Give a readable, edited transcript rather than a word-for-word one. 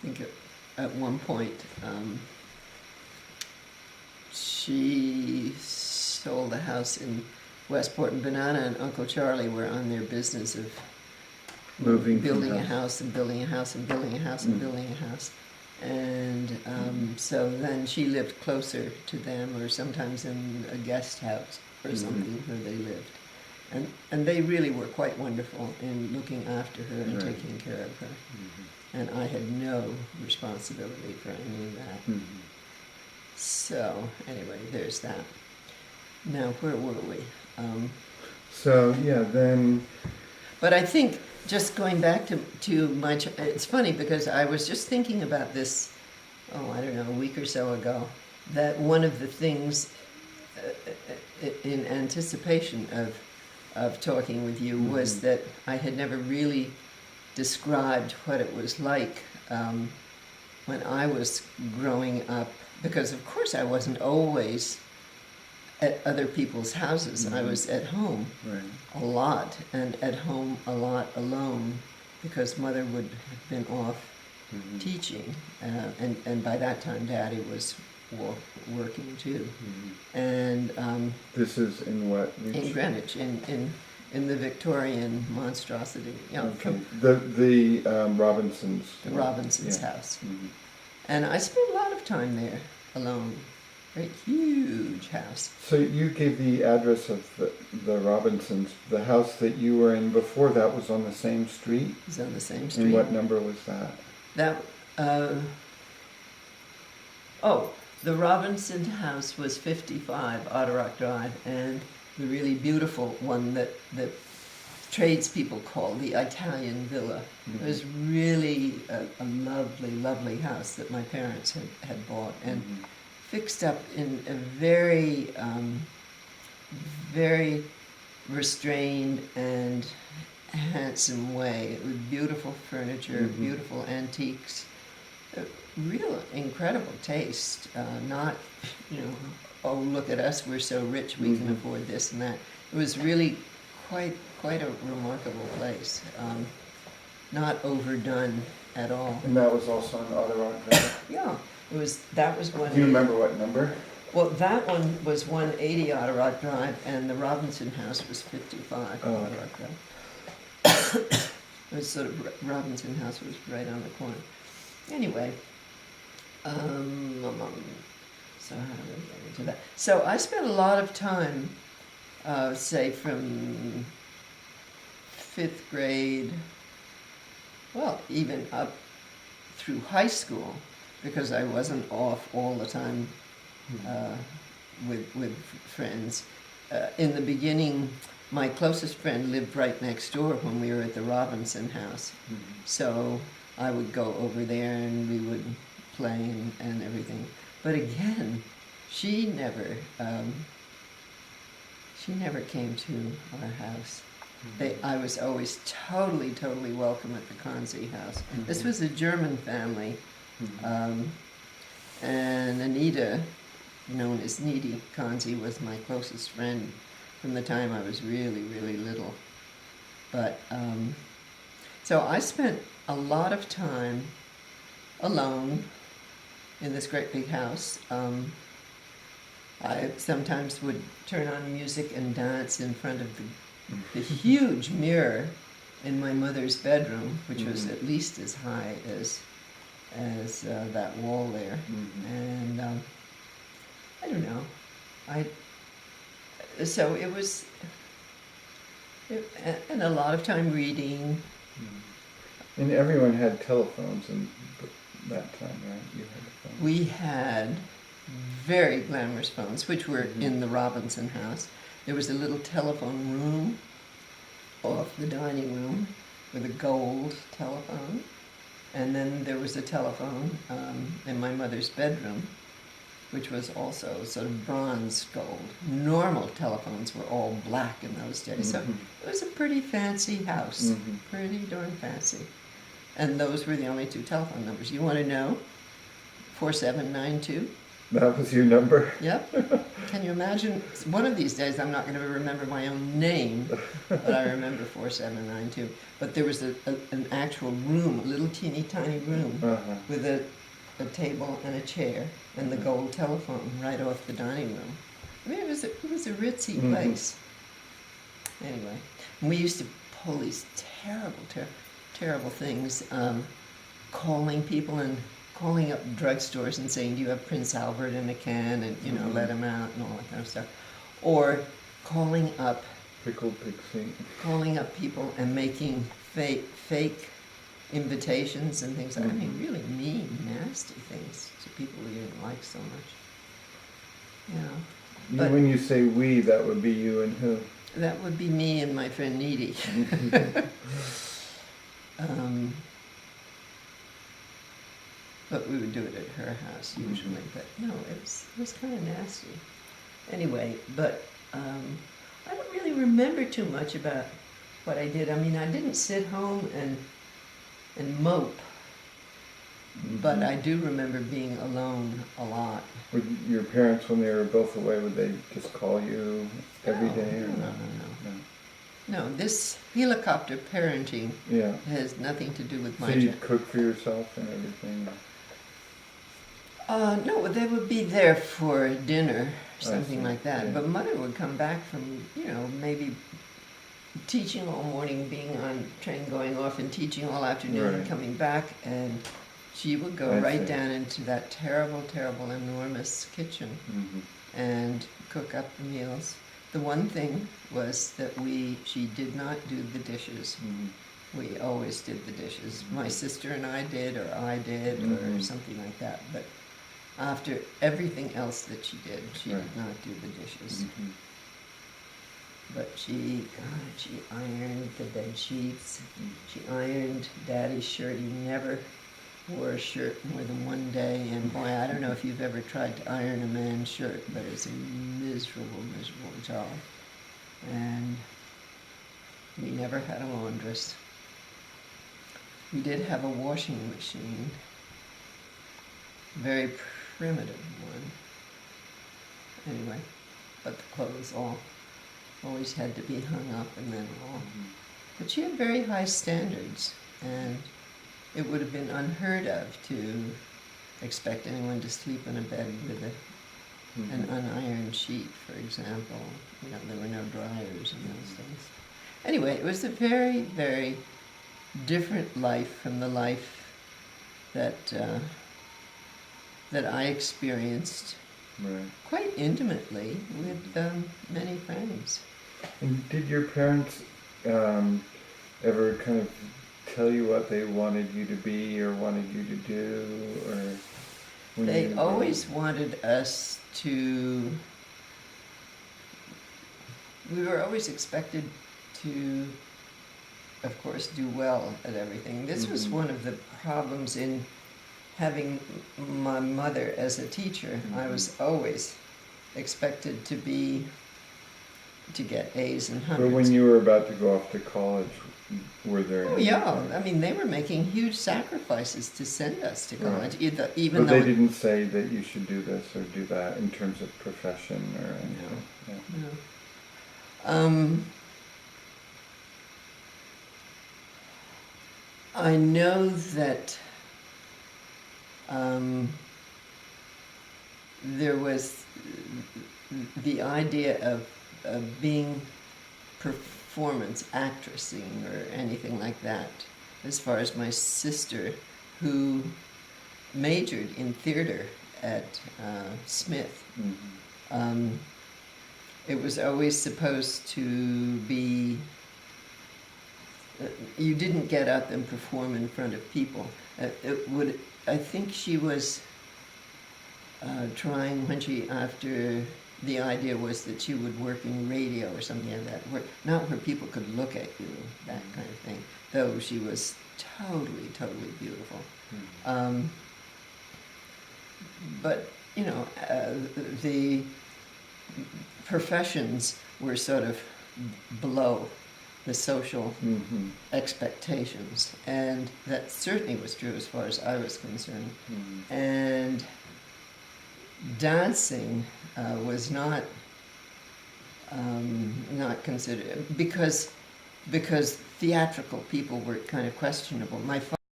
think at one point she sold a house in Westport, and Banana and Uncle Charlie were on their business of building a house and building a house and building a house and building a house. And so then she lived closer to them, or sometimes in a guest house or something where they lived. And they really were quite wonderful in looking after her and taking care of her. And I had no responsibility for any of that. So anyway, there's that. Now, where were we? Then... But I think, just going back to my... It's funny, because I was just thinking about this, I don't know, a week or so ago, that one of the things in anticipation of talking with you was that I had never really described what it was like when I was growing up, because of course I wasn't always at other people's houses. I was at home a lot, and at home a lot alone, because Mother would have been off teaching, and by that time Daddy was working too. And this is in what? In Greenwich, in the Victorian monstrosity. The Robinsons. The Robinsons' house. And I spent a lot of time there alone. Great, huge house. So you gave the address of the Robinsons. The house that you were in before that was on the same street? It was on the same street. And what number was that? The Robinson house was 55 Otterock Drive, and the really beautiful one that tradespeople call the Italian Villa. It was really a lovely, lovely house that my parents had bought and fixed up in a very, very restrained and handsome way, with beautiful furniture, beautiful antiques, real incredible taste. Not, oh, look at us, we're so rich, we can afford this and that. It was really quite a remarkable place. Not overdone at all. And that was also in Otterock Drive? Yeah, that was one. Do you remember what number? Well, that one was 180 Otterock Drive, and the Robinson house was 55 Otterock Drive. It was sort of, Robinson house was right on the corner. Anyway, so how do we get into that? So I spent a lot of time, say from 5th grade, well, even up through high school, because I wasn't off all the time with friends. In the beginning, my closest friend lived right next door when we were at the Robinson house. So I would go over there and we would play and everything. But again, she never came to our house. I was always totally, totally welcome at the Conzi house. This was a German family, and Anita, known as Needy Conzi, was my closest friend from the time I was really, really little. But, so I spent a lot of time alone in this great big house. I sometimes would turn on music and dance in front of the huge mirror in my mother's bedroom, which was at least as high as that wall there. And I don't know. So it was, and a lot of time reading. And everyone had telephones in that time, right? You had a phone. We had very glamorous phones, which were in the Robinson house. There was a little telephone room off the dining room with a gold telephone. And then there was a telephone in my mother's bedroom, which was also sort of bronze gold. Normal telephones were all black in those days. So it was a pretty fancy house, pretty darn fancy. And those were the only two telephone numbers. You want to know? 4792. That was your number? Yep. Can you imagine? One of these days, I'm not going to remember my own name, but I remember 4792. But there was an actual room, a little teeny tiny room, Uh-huh. with a table and a chair and the gold telephone right off the dining room. I mean, it was a ritzy Mhm. place. Anyway, and we used to pull these terrible things, calling people and calling up drugstores and saying, "Do you have Prince Albert in a can?" and let him out and all that kind of stuff, or calling up Pickled pig feet. people and making fake invitations and things. I mean, really mean, nasty things to people we didn't like so much. But When you say we, that would be you and who? that would be me and my friend Needy. But we would do it at her house usually. But no, it was kind of nasty. Anyway, but I don't really remember too much about what I did. I mean, I didn't sit home and mope, but I do remember being alone a lot. Would your parents, when they were both away, would they just call you every day? Or No. No, this helicopter parenting Yeah. has nothing to do with So my you'd cook for yourself and everything? No, they would be there for dinner, something see, like that. yeah. But Mother would come back from, maybe teaching all morning, being on train, going off and teaching all afternoon, Right. coming back, and she would go I right see. down into that terrible, enormous kitchen Mm-hmm. and cook up the meals. The one thing was that she did not do the dishes. Mm-hmm. We always did the dishes. My sister and I did, or I did, or something like that. But after everything else that she did did not do the dishes. Mm-hmm. But she ironed the bed sheets. She ironed Daddy's shirt. He never wore a shirt more than one day. And boy, I don't know if you've ever tried to iron a man's shirt, but it's a miserable job. And we never had a laundress. We did have a washing machine, very primitive one. Anyway, but the clothes always had to be hung up and then all. But she had very high standards, and it would have been unheard of to expect anyone to sleep in a bed with an unironed sheet, for example. There were no dryers and those things. Anyway, it was a very, very different life from the life that I experienced Right. quite intimately with many friends. And did your parents ever kind of tell you what they wanted you to be or wanted you to do, or when They you always wanted us to. We were always expected to, of course, do well at everything. This was one of the problems in having my mother as a teacher. I was always expected to get A's and hundreds. But when you were about to go off to college, were there? Oh yeah, I mean they were making huge sacrifices to send us to college. Right. Even But though they didn't say that you should do this or do that in terms of profession or anything. No. I know that there was the idea of being performance actressing or anything like that. As far as my sister, who majored in theater at Smith, it was always supposed to be. You didn't get up and perform in front of people. I think she was trying after the idea was that she would work in radio or something like that, not where people could look at you, that kind of thing. Though she was totally beautiful. But the professions were sort of below the social expectations, and that certainly was true as far as I was concerned. And dancing was not considered because theatrical people were kind of questionable. My